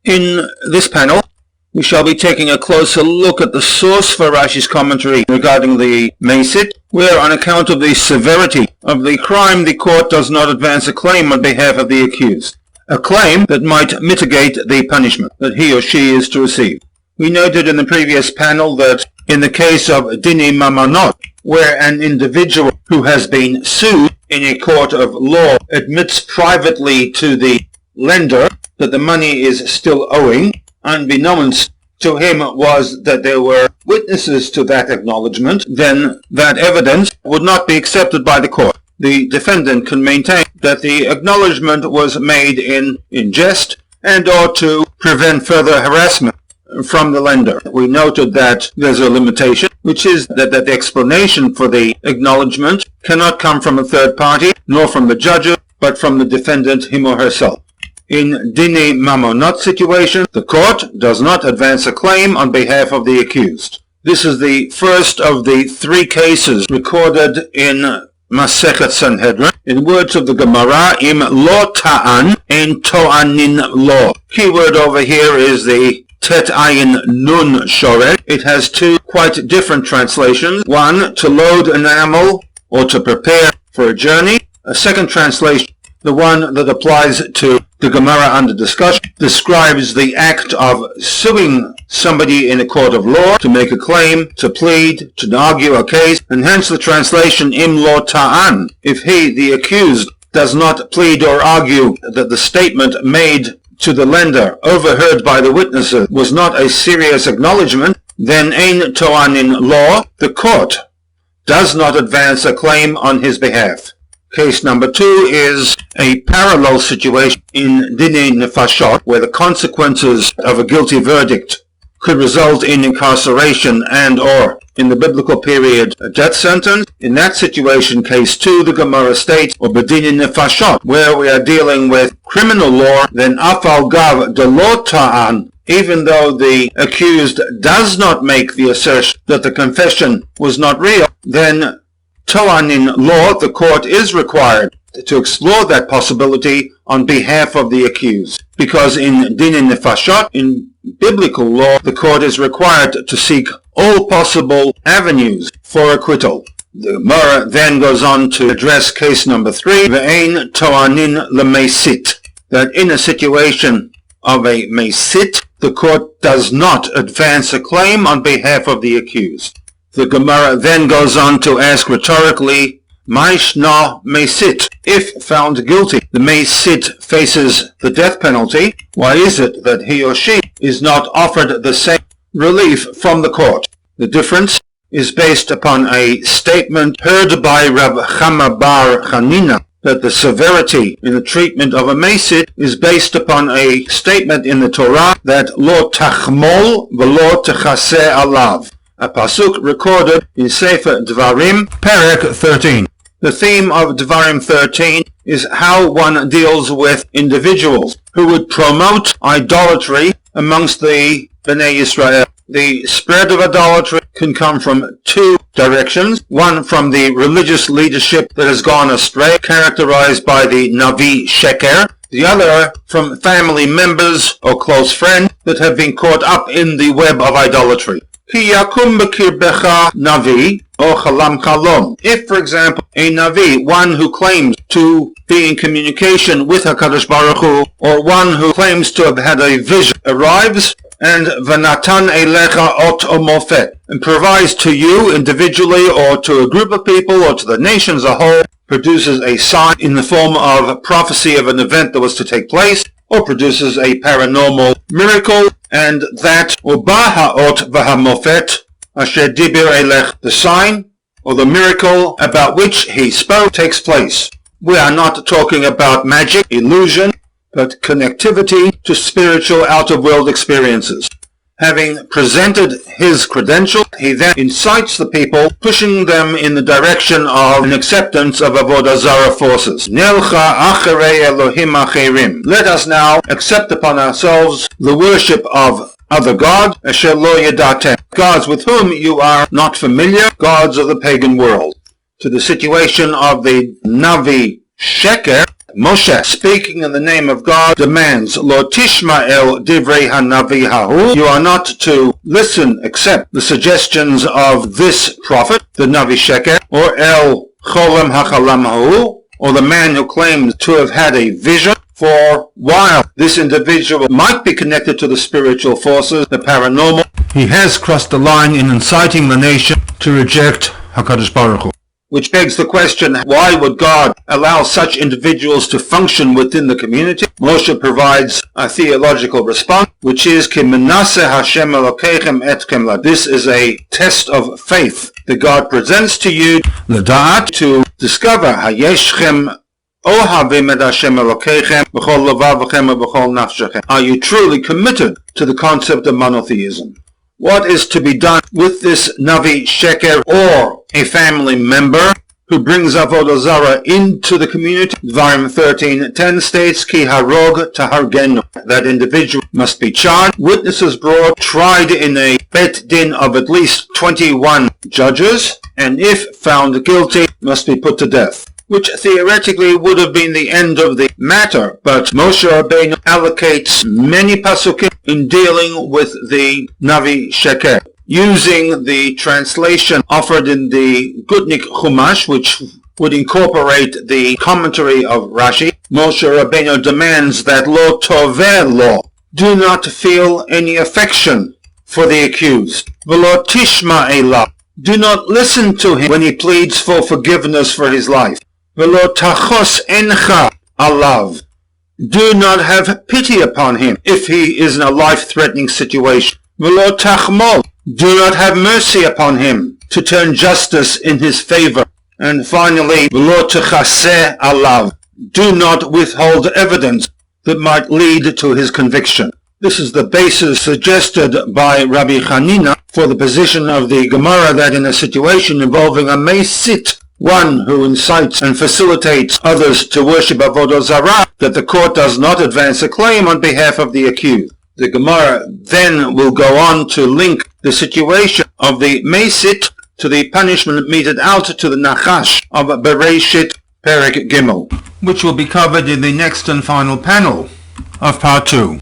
In this panel, we shall be taking a closer look at the source for Rashi's commentary regarding the Mesit, where on account of the severity of the crime the court does not advance a claim on behalf of the accused, a claim that might mitigate the punishment that he or she is to receive. We noted in the previous panel that in the case of Dini Mamonot, where an individual who has been sued in a court of law admits privately to the lender that the money is still owing, unbeknownst to him was that there were witnesses to that acknowledgement, then that evidence would not be accepted by the court. The defendant can maintain that the acknowledgement was made in jest and or to prevent further harassment from the lender. We noted that there's a limitation, which is that the explanation for the acknowledgement cannot come from a third party, nor from the judge, but from the defendant him or herself. In Dini Mamonot situation, the court does not advance a claim on behalf of the accused. This is the first of the three cases recorded in Masechet Sanhedrin. In words of the Gemara, im lo ta'an ein to'anin lo. Keyword over here is the tet ayin nun shoret. It has two quite different translations. One, to load an animal or to prepare for a journey. A second translation, the one that applies to the Gemara under discussion, describes the act of suing somebody in a court of law to make a claim, to plead, to argue a case, and hence the translation im lo ta'an. If he, the accused, does not plead or argue that the statement made to the lender, overheard by the witnesses, was not a serious acknowledgement, then ein to'anin law, the court does not advance a claim on his behalf. Case number 2 is a parallel situation in Dini Nefashot, where the consequences of a guilty verdict could result in incarceration and or, in the biblical period, a death sentence. In that situation, case 2, the Gemara states, or B'dini Nefashot, where we are dealing with criminal law, then afal gav de lo ta'an, even though the accused does not make the assertion that the confession was not real, then To'anin law, the court is required to explore that possibility on behalf of the accused. Because in Dinin Nefashot, in biblical law, the court is required to seek all possible avenues for acquittal. The Gemara then goes on to address case number 3, Ve'ein To'anin le'mesit, that in a situation of a mesit, the court does not advance a claim on behalf of the accused. The Gemara then goes on to ask rhetorically, Maishna mesit, if found guilty, the mesit faces the death penalty. Why is it that he or she is not offered the same relief from the court? The difference is based upon a statement heard by Rab Chama bar Chanina, that the severity in the treatment of a mesit is based upon a statement in the Torah that lo tachmol v'lo techaseh alav, a pasuk recorded in Sefer Dvarim, Perek 13. The theme of Dvarim 13 is how one deals with individuals who would promote idolatry amongst the Bnei Yisrael. The spread of idolatry can come from two directions. One, from the religious leadership that has gone astray, characterized by the Navi Sheker. The other, from family members or close friends that have been caught up in the web of idolatry. Navi or chalam chalom. If, for example, a Navi, one who claims to be in communication with HaKadosh Baruch Hu, or one who claims to have had a vision, arrives and v'natan elecha ot o mofet, and provides to you individually or to a group of people or to the nation as a whole, produces a sign in the form of prophecy of an event that was to take place, or produces a paranormal miracle, and that Ubahaot Vahamofet Asher Dibir Elech, the sign or the miracle about which he spoke, takes place. We are not talking about magic, illusion, but connectivity to spiritual out-of-world experiences. Having presented his credentials, he then incites the people, pushing them in the direction of an acceptance of Avodah Zarah forces. Nelcha acharei Elohim acherim. Let us now accept upon ourselves the worship of other gods, asher lo yadatem, gods with whom you are not familiar, gods of the pagan world. To the situation of the Navi Sheker, Moshe, speaking in the name of God, demands, Lo tishma el divrei hanavi hahu, you are not to listen, accept the suggestions of this prophet, the Navi Sheker, or el cholem hachalam hahu, or the man who claims to have had a vision. For while this individual might be connected to the spiritual forces, the paranormal, he has crossed the line in inciting the nation to reject HaKadosh Baruch Hu. Which begs the question, why would God allow such individuals to function within the community? Moshe provides a theological response, which is, Ki menaseh Hashem Elokeichem etchem. This is a test of faith that God presents to you, l'da'at, to discover hayeshchem ohavim et Hashem Elokeichem b'chol levavchem v'chol nafshechem. Are you truly committed to the concept of monotheism? What is to be done with this Navi Sheker or a family member who brings Avodah Zarah into the community? Dvarim 13:10 states, Ki harog tahargenu. That individual must be charged, witnesses brought, tried in a bet din of at least 21 judges, and if found guilty, must be put to death. Which theoretically would have been the end of the matter, but Moshe Rabbeinu allocates many pasukim in dealing with the Navi Sheker, using the translation offered in the Gutnik Chumash, which would incorporate the commentary of Rashi. Moshe Rabbeinu demands that lo toveh lo, do not feel any affection for the accused. V'lo tishma elav, do not listen to him when he pleads for forgiveness for his life. V'lo tachos encha alav, do not have pity upon him if he is in a life-threatening situation. V'lo tachmol, do not have mercy upon him to turn justice in his favor. And finally, v'lo techaseh alav, do not withhold evidence that might lead to his conviction. This is the basis suggested by Rabbi Hanina for the position of the Gemara that in a situation involving a mesit, one who incites and facilitates others to worship Avodah Zarah, that the court does not advance a claim on behalf of the accused. The Gemara then will go on to link the situation of the mesit to the punishment meted out to the NACHASH of Bereshit Perek Gimel, which will be covered in the next and final panel of part 2.